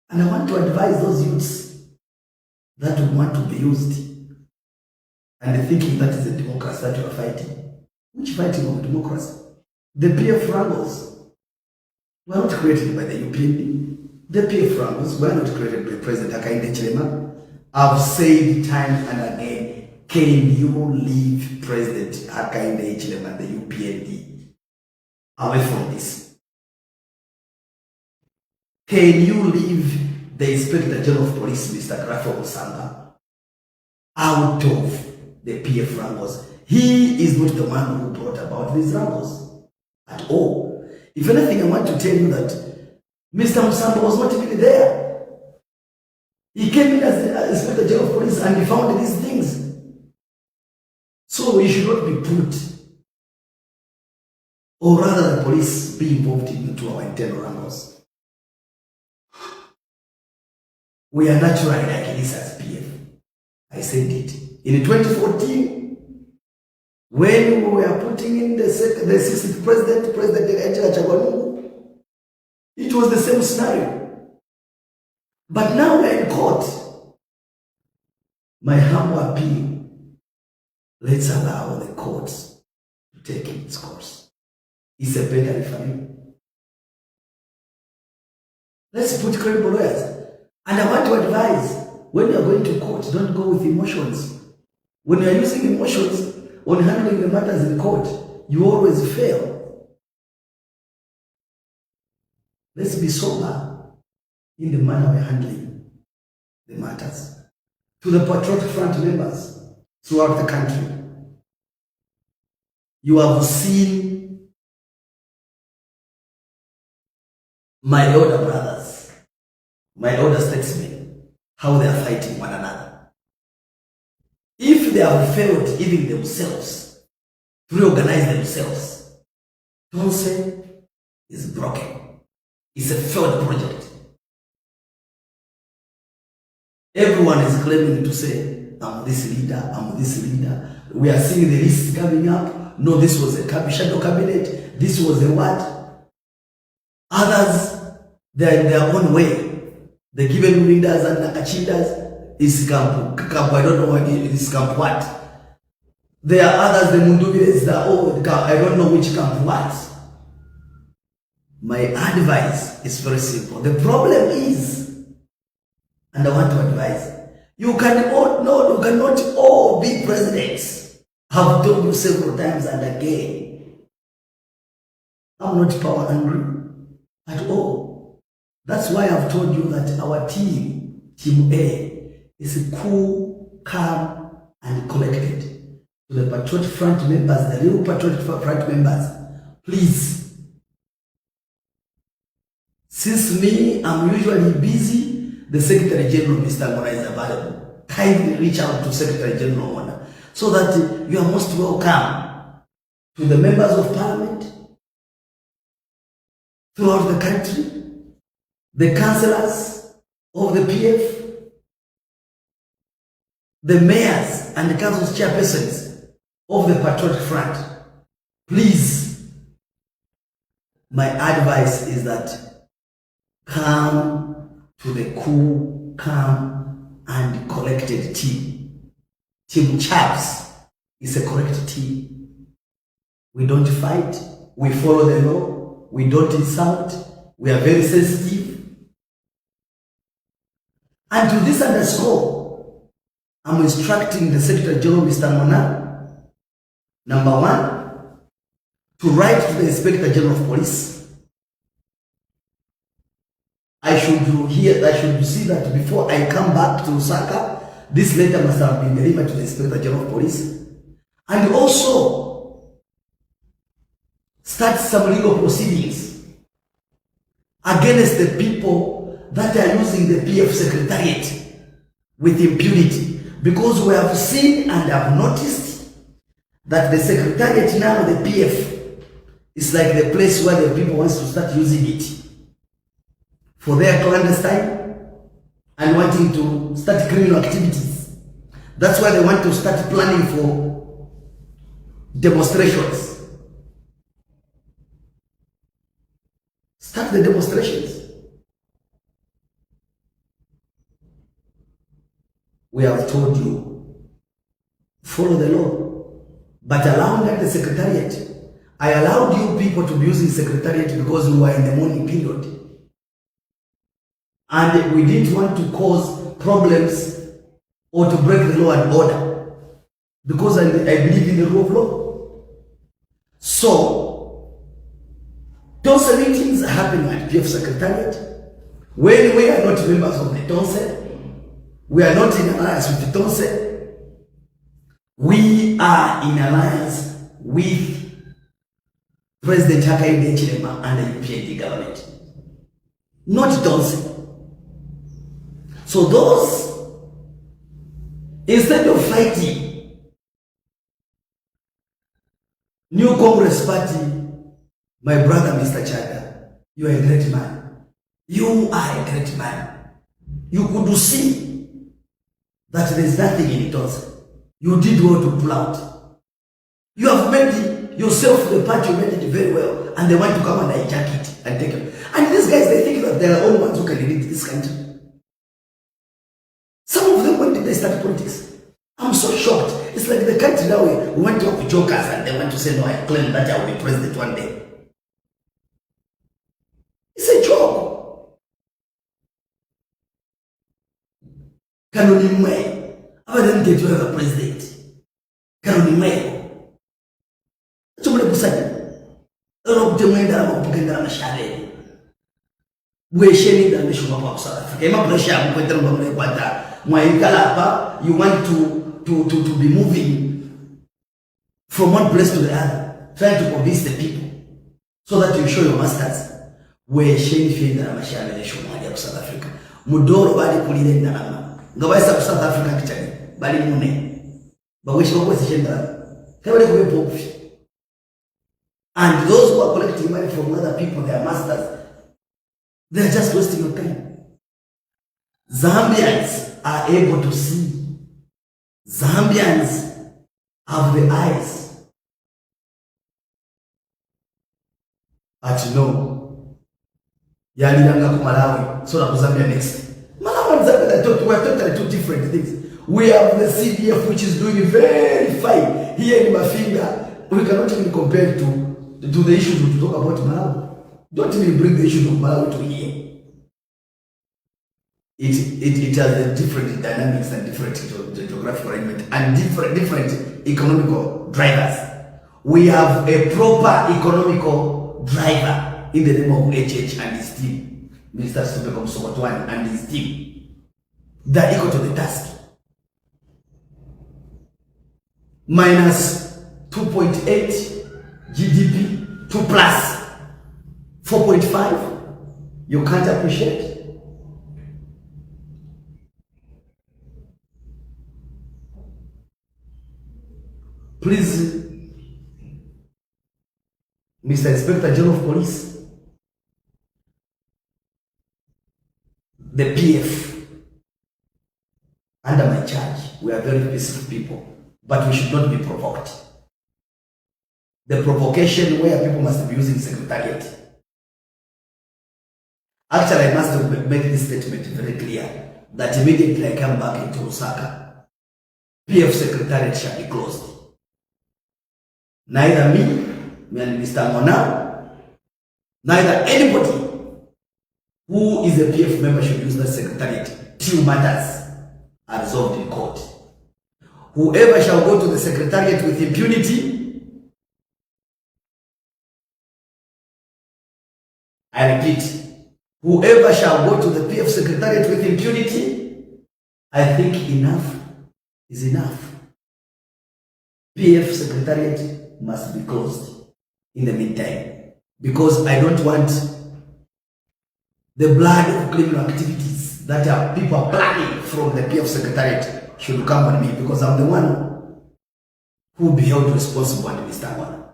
And I want to advise those youths that would want to be used and thinking that is a democracy that you are fighting. Which fighting of democracy? The PF wrangles were not created by the UPND. The PF wrangles were not created by President Hakainde Hichilema. I've said time and again, can you leave President Hakainde Hichilema and the UPND away from this? Can you leave the Inspector General of Police, Mr. Grafo Musanga, out of the PF wrangles? He is not the one who brought about these wrangles at all. If anything, I want to tell you that Mr. Musanga was not even there. He came in as the Inspector General of Police and he found these things. So he should not be put, or rather the police be involved into our internal wrangles. We are naturally like this as PF. I said it. In 2014, when we were putting in the 60th president, President Chabinga, it was the same scenario. But now we're in court. My humble appeal, let's allow the courts to take its course. It's a better referee. Let's put credible lawyers. And I want to advise, when you are going to court, don't go with emotions. When you are using emotions on handling the matters in court, you always fail. Let's be sober in the manner we're handling the matters. To the Patriotic Front members throughout the country, you have seen my elder brothers, my elder statesmen, how they are fighting one another. If they have failed even themselves to reorganize themselves, don't say it's broken. It's a failed project. Everyone is claiming to say, I'm this leader, I'm this leader. We are seeing the list coming up. No, this was a shadow cabinet. This was a what? Others, they are in their own way. The given leaders and Nakachindas is camp. I don't know what is camp what. There are others, the Mundubiles, I don't know which camp what. My advice is very simple. The problem is, and I want to advise, you cannot all be presidents. I've told you several times and again, I'm not power hungry at all. That's why I've told you that our team A, is cool, calm, and collected. To the Patriotic Front members, the real Patriotic Front members, please, since me, I'm usually busy, the Secretary General, Mr. Mona, is available. Kindly reach out to Secretary General Mona so that you are most welcome. To the members of Parliament throughout the country, the councillors of the PF, the mayors and the council chairpersons of the Patriotic Front, please, my advice is that come to the cool, calm, and collected team. Team Chaps is a correct team. We don't fight. We follow the law. We don't insult. We are very sensitive. And to this underscore, I'm instructing the Secretary General, Mr. Mona, number one, to write to the Inspector General of Police. I should see that before I come back to Lusaka, this letter must have been delivered to the Inspector General of Police. And also, start some legal proceedings against the people that are using the PF Secretariat with impunity. Because we have seen and have noticed that the Secretariat now, the PF, is like the place where the people want to start using it for their clandestine and wanting to start criminal activities. That's why they want to start planning for demonstrations. Start the demonstrations. we have told you, follow the law. But allowing that the Secretariat, I allowed you people to be using Secretariat because we were in the mourning period. And we didn't want to cause problems or to break the law and order. Because I believe in the rule of law. So, Tonse meetings are happening at PF Secretariat. When we are not members of the Tonse, we are not in alliance with the Tonse, we are in alliance with President Hakainde Hichilema and the UPND government. Not Tonse. So those, instead of fighting New Congress Party, my brother Mr. Chaga, you are a great man. You are a great man. You could see that there is nothing in it also. You did well to pull out. You have made yourself the party, you made it very well, and they want to come and hijack it and take it. And these guys, they think that they are the only ones who can lead this country. Some of them, when did they start politics? I'm so shocked. It's like the country now, we went to have jokers and they want to say, no, I claim that I will be president one day. It's a joke. Kanuni mwe, abadan get you as a president. Kanuni mwe. Chumule kusadi. Europe temwenda na kupokenda na shale. Bwesheni da meshuma kwa South Africa. Ema pressure mkwenda mbamle kwata. Mwaikala hapa, you want to be moving from one place to the other, trying to convince the people so that you show your masters. Where sheni fienda na mashale shuma ya South Africa. Mudoro bali kulile ndalama. Ngabaisa South Africa kichani bali mune. Baweshi wako sishenda. Kama ni kuwepo. And those who are collecting money from other people, their masters, they are just wasting your time. Zambians are able to see. Zambians have the eyes. But no. Yali yanga ku Malawi, so na Zambia next. Malawi and Zambia, we are totally two different things. We have the CDF, which is doing very fine. Here in Mafinga, we cannot even compare to the issues we talk about Malawi. Don't even bring the issues of Malawi to here. It has a different dynamics and different geographical arrangement and different economical drivers. We have a proper economical driver in the name of HH and his team, Minister Stupecom Sokotwan and his team. They're equal to the task. Minus 2.8 GDP, 2 plus 4.5. You can't appreciate. Please, Mr. Inspector General of Police, the PF, under my charge, we are very peaceful people, but we should not be provoked. The provocation where people must be using Secretariat. Actually, I must make this statement very clear, that immediately I come back into Osaka, PF Secretariat shall be closed. Neither me and Mr. Mona, neither anybody who is a PF member should use that Secretariat till matters are resolved in court. Whoever shall go to the Secretariat with impunity, I repeat, whoever shall go to the PF Secretariat with impunity, I think enough is enough. PF Secretariat must be closed in the meantime, because I don't want the blood of criminal activities that are people are planning from the PF Secretariat should come on me, because I'm the one who will be held responsible and Mr. One.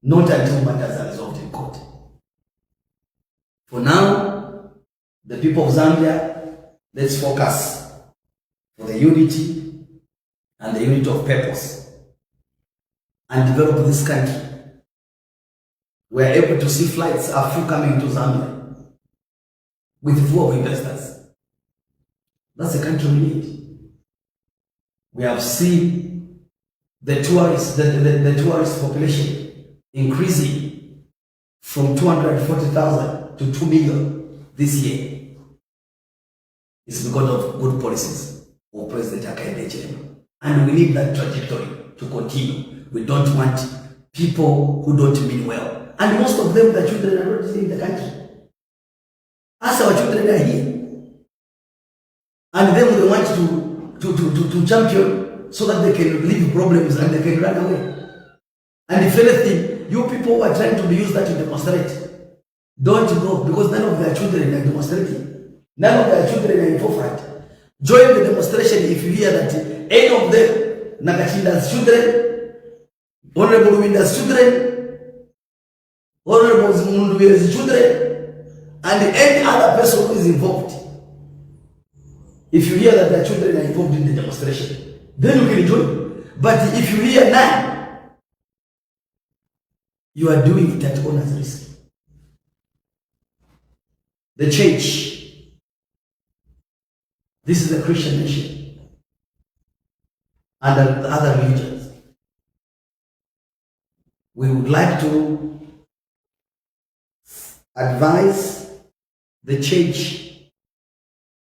Not until matters are resolved in court. For now, the people of Zambia, let's focus for the unity and the unity of purpose and develop this country. We are able to see flights are few coming to Zambia with few of investors. That's the country we need. We have seen the tourist population increasing from 240,000 to 2 million this year. It's because of good policies of President Hakainde Hichilema. And we need that trajectory to continue. We don't want people who don't mean well. And most of them, the children are not in the country. As our children are here. And then they want to champion so that they can leave problems and they can run away. And if anything, you people who are trying to use that to demonstrate, don't go, because none of their children are demonstrating. None of their children are in forefront. Join the demonstration if you hear that any of them, Nakachinda's children, Honorable Winda's children, Honorable Mundu's children, and any other person who is involved. If you hear that the children are involved in the demonstration, then you can join. But if you hear none, you are doing it at owner's risk. The church, this is a Christian nation, and the other religions. We would like to advise the church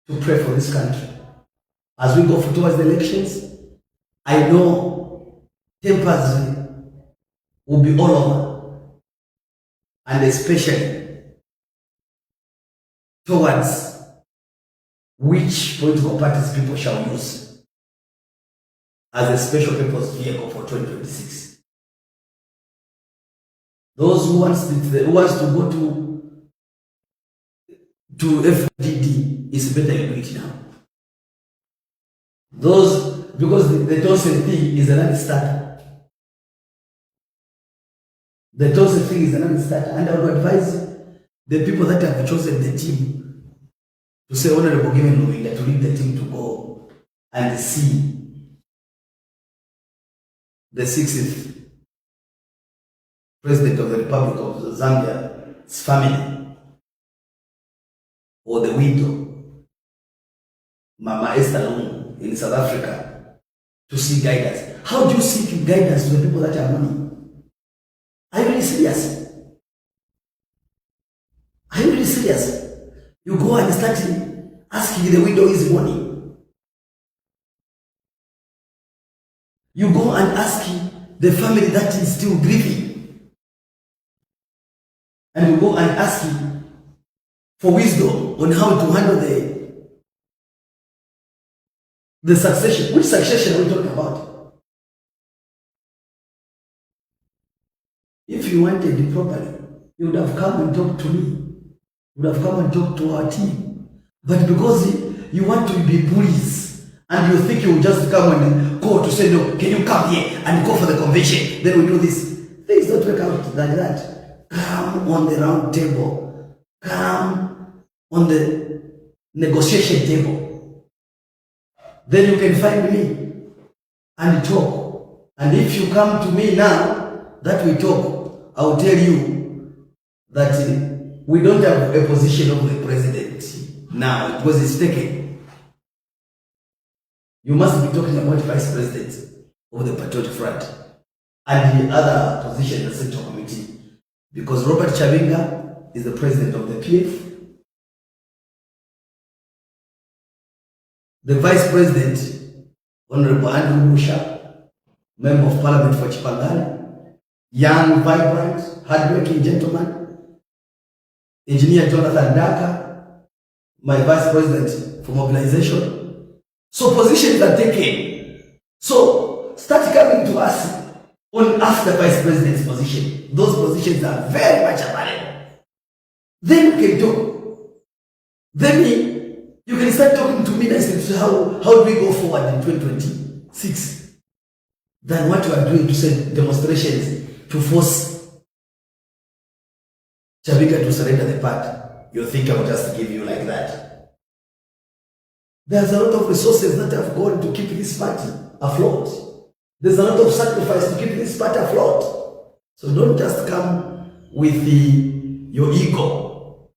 to pray for this country. As we go towards the elections, I know tempers will be all over, and especially towards which political parties people shall use as a special purpose vehicle for 2026. Those who wants to go to FDD, is better you do it now. Those, because the Thompson thing is a non-starter. The Thompson thing is a non-starter, and I would advise the people that have chosen the team to say, Honorable Given Luwinda, to lead the team to go and see the 60th President of the Republic of Zambia's family, or the widow, Mama Esther Lungu in South Africa, to seek guidance. How do you seek guidance to the people that have money? Are you really serious? Are you really serious? You go and start asking the widow his money. You go and ask the family that is still grieving. And you go and ask for wisdom on how to handle the succession. Which succession are we talking about? If you wanted it properly, you would have come and talked to me. You would have come and talked to our team. But because you want to be bullies, and you think you will just come and go to say, no, can you come here and go for the convention? Then we do this. Things don't work out like that. Come on the round table. Come on the negotiation table. Then you can find me and talk. And if you come to me now that we talk, I will tell you that we don't have a position of the president now because it's taken. You must be talking about vice president of the Patriotic Front and the other position in the Central Committee, because Robert Chabinga is the president of the PF. The Vice President, Honorable Andrew Musha, Member of Parliament for Chipangani, young, vibrant, hardworking gentleman, Engineer Jonathan Daka, my Vice President for Mobilization. So positions are taken. So start coming to us on after Vice President's position. Those positions are very much available. Then we can talk. Then you can start talking to me and say, how do we go forward in 2026? Than what you are doing to send demonstrations to force Chabinga to surrender the party. You think I will just give you like that? There's a lot of resources that have gone to keep this party afloat. There's a lot of sacrifice to keep this party afloat. So don't just come with your ego.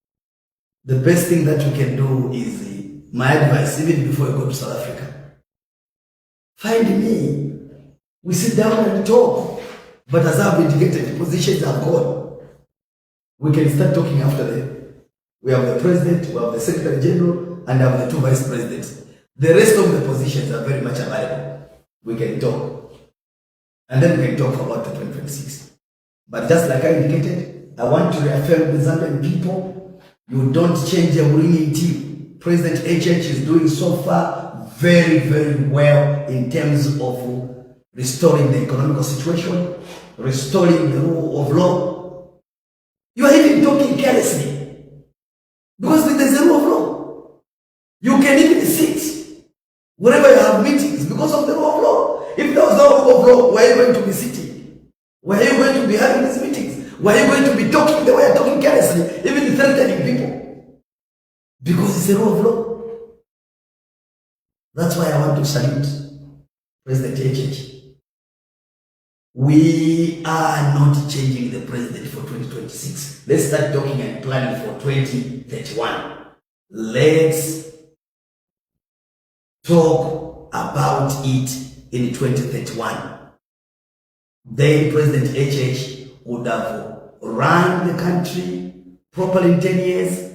The best thing that you can do is my advice, even before you go to South Africa, find me. We sit down and talk. But as I've indicated, positions are gone. We can start talking after them. We have the president, we have the secretary general, and we have the 2 vice presidents. The rest of the positions are very much available. We can talk. And then we can talk about the 2026. But just like I indicated, I want to reaffirm the Zambian people, you don't change a winning team. President HH is doing so far very, very well in terms of restoring the economical situation, restoring the rule of law. You are even talking carelessly because there's a rule of law. You can even sit wherever you have meetings because of the rule of law. If there was no rule of law, where are you going to be sitting? Where are you going to be having these meetings? Where are you going to be talking the way you're talking carelessly, even threatening people? Because it's a rule of law. That's why I want to salute President HH. We are not changing the president for 2026. Let's start talking and planning for 2031. Let's talk about it in 2031. Then President HH would have run the country properly in 10 years.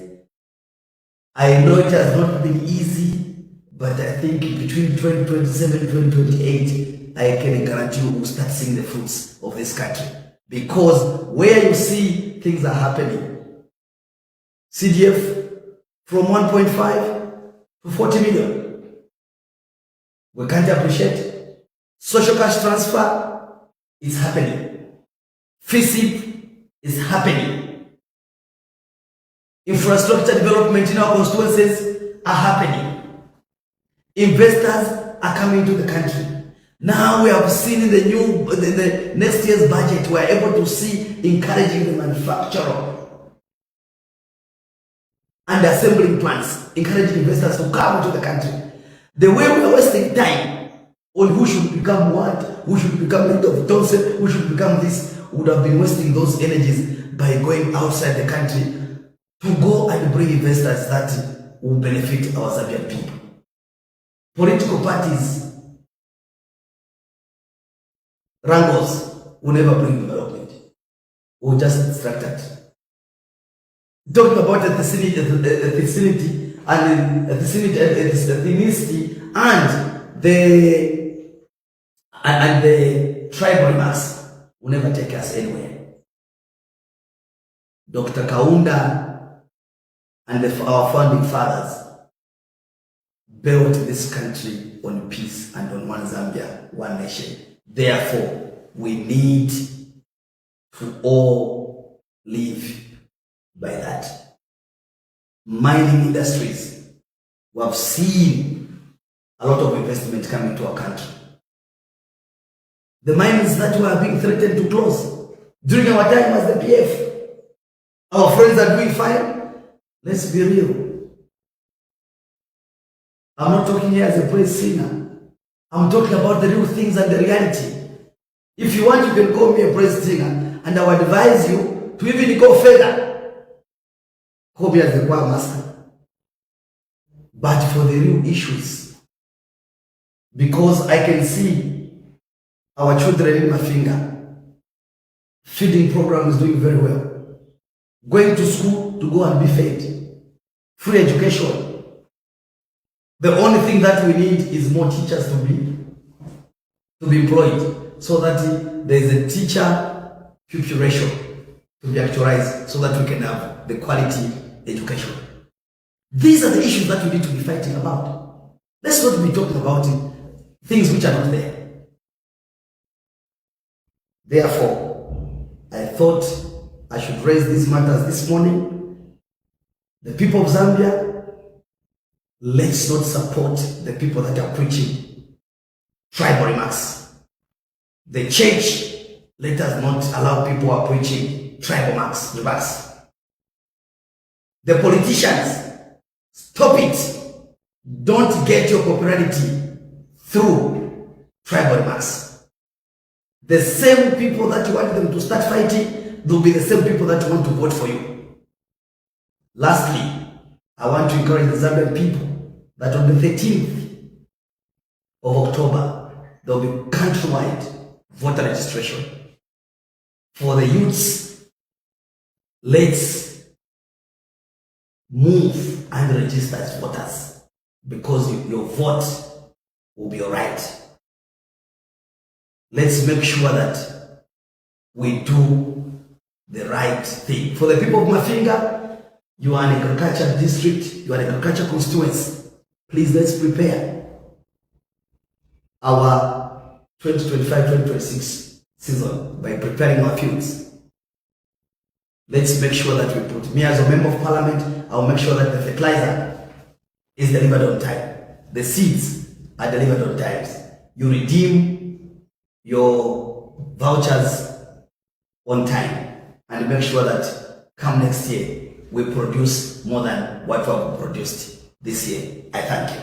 I know it has not been easy, but I think between 2027 and 2028, I can guarantee you will start seeing the fruits of this country. Because where you see things are happening, CDF from 1.5 to 40 million. We can't appreciate. Social cash transfer is happening. FISIP is happening. Infrastructure development in our constituencies are happening. Investors are coming to the country. Now we have seen in the next year's budget, we are able to see encouraging the manufacturer and assembling plants, encouraging investors to come into the country. The way we are wasting time on who should become what, who should become leader of Thompson, who should become this, would have been wasting those energies by going outside the country to go and bring investors that will benefit our Zambian people. Political parties wrangles will never bring development. We'll just distract it. Talking about ethnicity and the tribal remarks will never take us anywhere. Dr. Kaunda and our founding fathers built this country on peace and on one Zambia, one nation. Therefore, we need to all live by that. Mining industries, we have seen a lot of investment coming to our country. The mines that were being threatened to close during our time as the PF, our friends are doing fine. Let's be real. I'm not talking here as a praise singer. I'm talking about the real things and the reality. If you want, you can call me a praise singer, and I would advise you to even go further. Call me as the choir master. But for the real issues, because I can see our children in my finger, feeding program is doing very well. Going to school to go and be fed. Free education. The only thing that we need is more teachers to be employed, so that there is a teacher-pupil ratio to be actualized, so that we can have the quality education. These are the issues that we need to be fighting about. Let's not be talking about things which are not there. Therefore, I thought I should raise these matters this morning. The people of Zambia, let's not support the people that are preaching tribal remarks. The church, let us not allow people who are preaching tribal remarks. The politicians, stop it. Don't get your popularity through tribal remarks. The same people that you want them to start fighting, they'll be the same people that want to vote for you. Lastly, I want to encourage the Zambian people that on the 13th of October, there will be countrywide voter registration. For the youths, let's move and register as voters, because your vote will be your right. Let's make sure that we do the right thing. For the people of Mafinga, you are an agriculture district, you are an agriculture constituency. Please, let's prepare our 2025-2026 season by preparing our fields. Let's make sure that we put, me as a member of parliament, I'll make sure that the fertilizer is delivered on time. The seeds are delivered on time. You redeem your vouchers on time, and make sure that come next year, we produce more than what we have produced this year. I thank you.